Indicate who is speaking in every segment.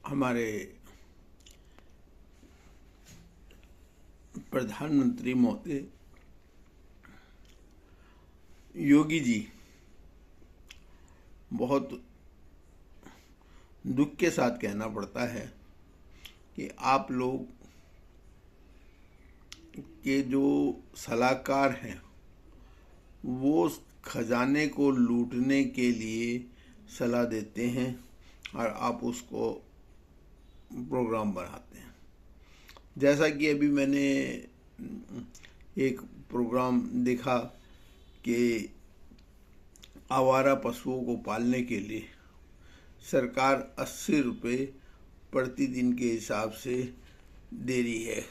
Speaker 1: हमारे प्रधानमंत्री महोदय योगी जी बहुत दुख के साथ कहना पड़ता है कि आप लोग के जो सलाहकार हैं वो खजाने को लूटने के लिए सलाह देते हैं और आप उसको प्रोग्राम बनाते हैं। जैसा कि अभी मैंने एक प्रोग्राम देखा कि आवारा पशुओं को पालने के लिए सरकार 80 रुपये प्रतिदिन के हिसाब से दे रही है,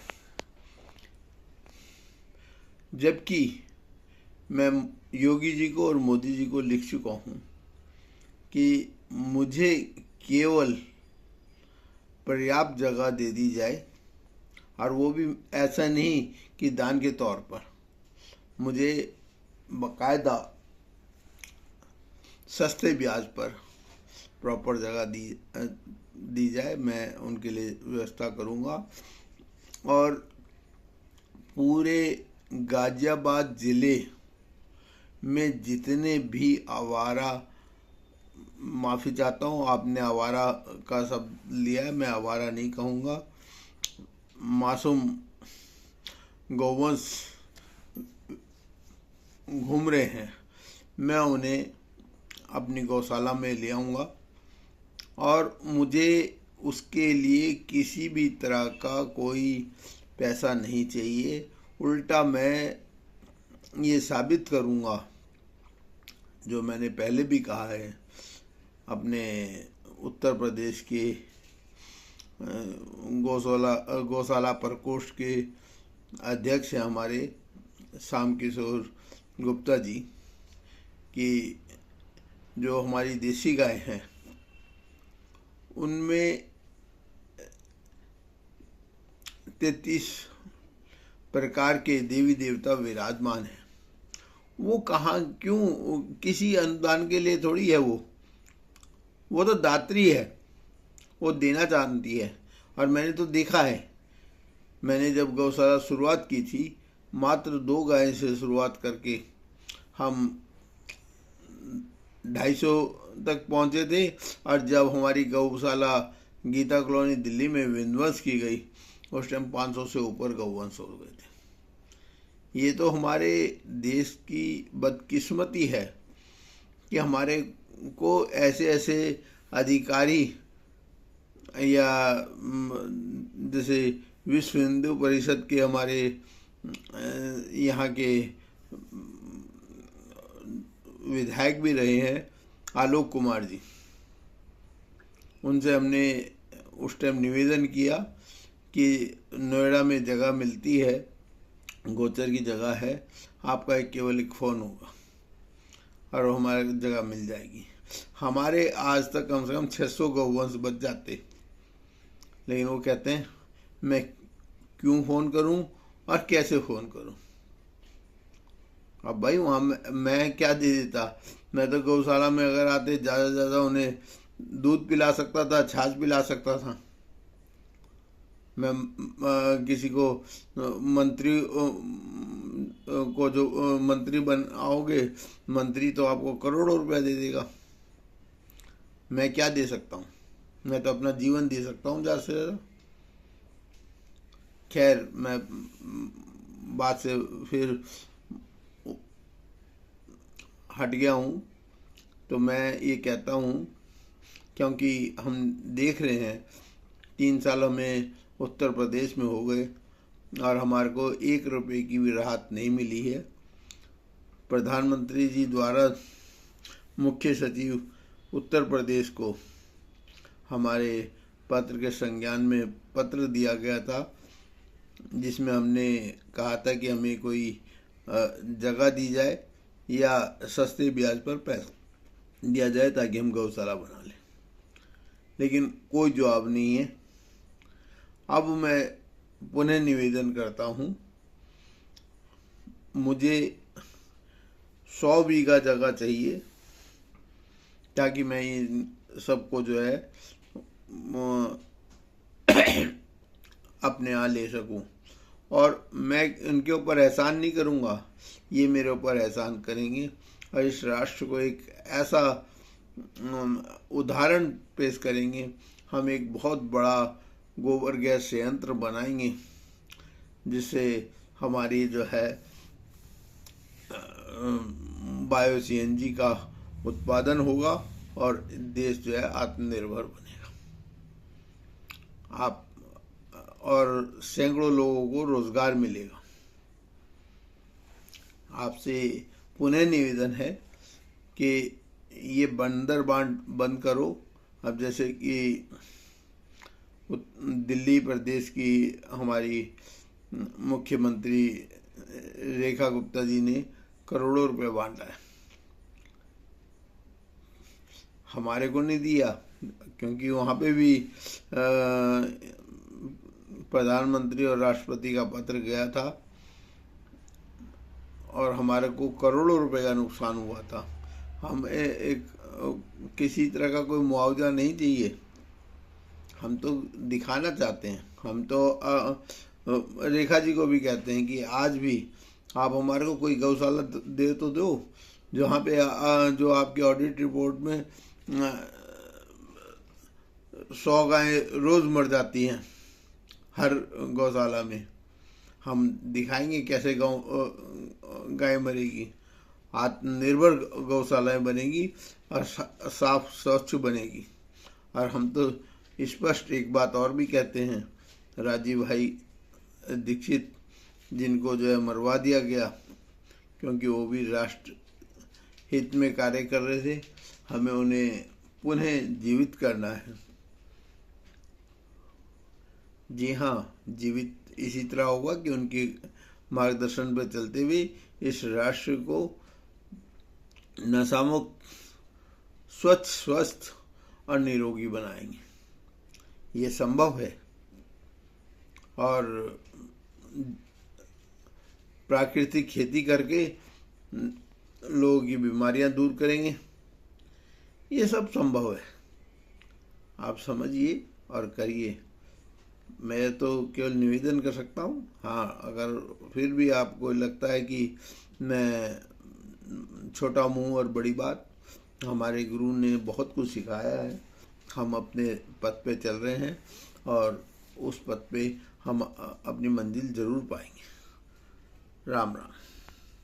Speaker 1: जबकि मैं योगी जी को और मोदी जी को लिख चुका हूँ कि मुझे केवल पर्याप्त जगह दे दी जाए, और वो भी ऐसा नहीं कि दान के तौर पर, मुझे बाकायदा सस्ते ब्याज पर प्रॉपर जगह दी जाए। मैं उनके लिए व्यवस्था करूँगा। और पूरे गाजियाबाद ज़िले में जितने भी आवारा, माफ़ी चाहता हूँ आपने आवारा का शब्द लिया है, मैं आवारा नहीं कहूँगा, मासूम गौवंश घूम रहे हैं, मैं उन्हें अपनी गौशाला में ले आऊँगा। और मुझे उसके लिए किसी भी तरह का कोई पैसा नहीं चाहिए। उल्टा मैं ये साबित करूँगा, जो मैंने पहले भी कहा है, अपने उत्तर प्रदेश के गौशाला प्रकोष्ठ के अध्यक्ष हैं हमारे श्याम किशोर गुप्ता जी, कि जो हमारी देसी गाय हैं उनमें 33 प्रकार के देवी देवता विराजमान हैं। वो कहाँ, क्यों, किसी अनुदान के लिए थोड़ी है, वो तो दात्री है, वो देना चाहती है। और मैंने तो देखा है, मैंने जब गौशाला शुरुआत की थी मात्र 2 गाय से शुरुआत करके हम 250 तक पहुँचे थे, और जब हमारी गौशाला गीता कॉलोनी दिल्ली में विध्वंस की गई उस टाइम 500 से ऊपर गौवंश हो गए थे। ये तो हमारे देश की बदकिस्मती है कि हमारे को ऐसे ऐसे अधिकारी, या जैसे विश्व हिंदू परिषद के हमारे यहाँ के विधायक भी रहे हैं आलोक कुमार जी, उनसे हमने उस टाइम निवेदन किया कि नोएडा में जगह मिलती है, गोचर की जगह है, आपका केवल एक फ़ोन होगा और वो हमारी जगह मिल जाएगी। हमारे आज तक कम से कम 600 गौवंश बच जाते, लेकिन वो कहते हैं मैं क्यों फ़ोन करूं और कैसे फ़ोन करूं। अब भाई वहाँ मैं क्या दे देता, मैं तो गौशाला में अगर आते ज़्यादा से ज़्यादा उन्हें दूध पिला सकता था, छाछ पिला सकता था। मैं किसी को मंत्री को, जो मंत्री बनाओगे, मंत्री तो आपको करोड़ों रुपया दे देगा। मैं क्या दे सकता हूँ, मैं तो अपना जीवन दे सकता हूँ ज़्यादा से ज़्यादा। खैर, मैं बात से फिर हट गया हूँ। तो मैं ये कहता हूँ, क्योंकि हम देख रहे हैं 3 सालों में उत्तर प्रदेश में हो गए और हमारे को 1 रुपये की भी राहत नहीं मिली है। प्रधानमंत्री जी द्वारा मुख्य सचिव उत्तर प्रदेश को हमारे पत्र के संज्ञान में पत्र दिया गया था, जिसमें हमने कहा था कि हमें कोई जगह दी जाए या सस्ते ब्याज पर पैसा दिया जाए ताकि हम गौशाला बना लें, लेकिन कोई जवाब नहीं है। अब मैं पुनः निवेदन करता हूँ, मुझे 100 बीघा जगह चाहिए ताकि मैं ये सबको जो है अपने यहाँ ले सकूं। और मैं इनके ऊपर एहसान नहीं करूँगा, ये मेरे ऊपर एहसान करेंगे और इस राष्ट्र को एक ऐसा उदाहरण पेश करेंगे। हम एक बहुत बड़ा गोबर गैस संयंत्र बनाएंगे जिससे हमारी जो है बायो सीएनजी का उत्पादन होगा और देश जो है आत्मनिर्भर बनेगा। आप और सैकड़ों लोगों को रोजगार मिलेगा। आपसे पुनः निवेदन है कि ये बंदर बांट बंद करो। अब जैसे कि दिल्ली प्रदेश की हमारी मुख्यमंत्री रेखा गुप्ता जी ने करोड़ों रुपए बांटा है, हमारे को नहीं दिया क्योंकि वहाँ पे भी प्रधानमंत्री और राष्ट्रपति का पत्र गया था और हमारे को करोड़ों रुपए का नुकसान हुआ था। हम एक किसी तरह का कोई मुआवजा नहीं चाहिए, हम तो दिखाना चाहते हैं। हम तो रेखा जी को भी कहते हैं कि आज भी आप हमारे को कोई गौशाला दे तो दो जहाँ पे जो आपकी ऑडिट रिपोर्ट में 100 गायें रोज मर जाती हैं हर गौशाला में। हम दिखाएंगे कैसे गाय मरेगी, आत्मनिर्भर गौशालाएं बनेगी और साफ स्वच्छ बनेगी। और हम तो स्पष्ट एक बात और भी कहते हैं, राजीव भाई दीक्षित जिनको जो है मरवा दिया गया क्योंकि वो भी राष्ट्र हित में कार्य कर रहे थे, हमें उन्हें पुनः जीवित करना है। जी हाँ, जीवित इसी तरह होगा कि उनके मार्गदर्शन पर चलते हुए इस राष्ट्र को नशामुक्त, स्वच्छ, स्वस्थ और निरोगी बनाएंगे। ये संभव है और प्राकृतिक खेती करके लोगों की बीमारियां दूर करेंगे। ये सब संभव है, आप समझिए और करिए। मैं तो केवल निवेदन कर सकता हूँ। हाँ, अगर फिर भी आपको लगता है कि मैं छोटा मुंह और बड़ी बात, हमारे गुरु ने बहुत कुछ सिखाया है। हम अपने पथ पे चल रहे हैं और उस पथ पे हम अपनी मंजिल जरूर पाएंगे। राम राम।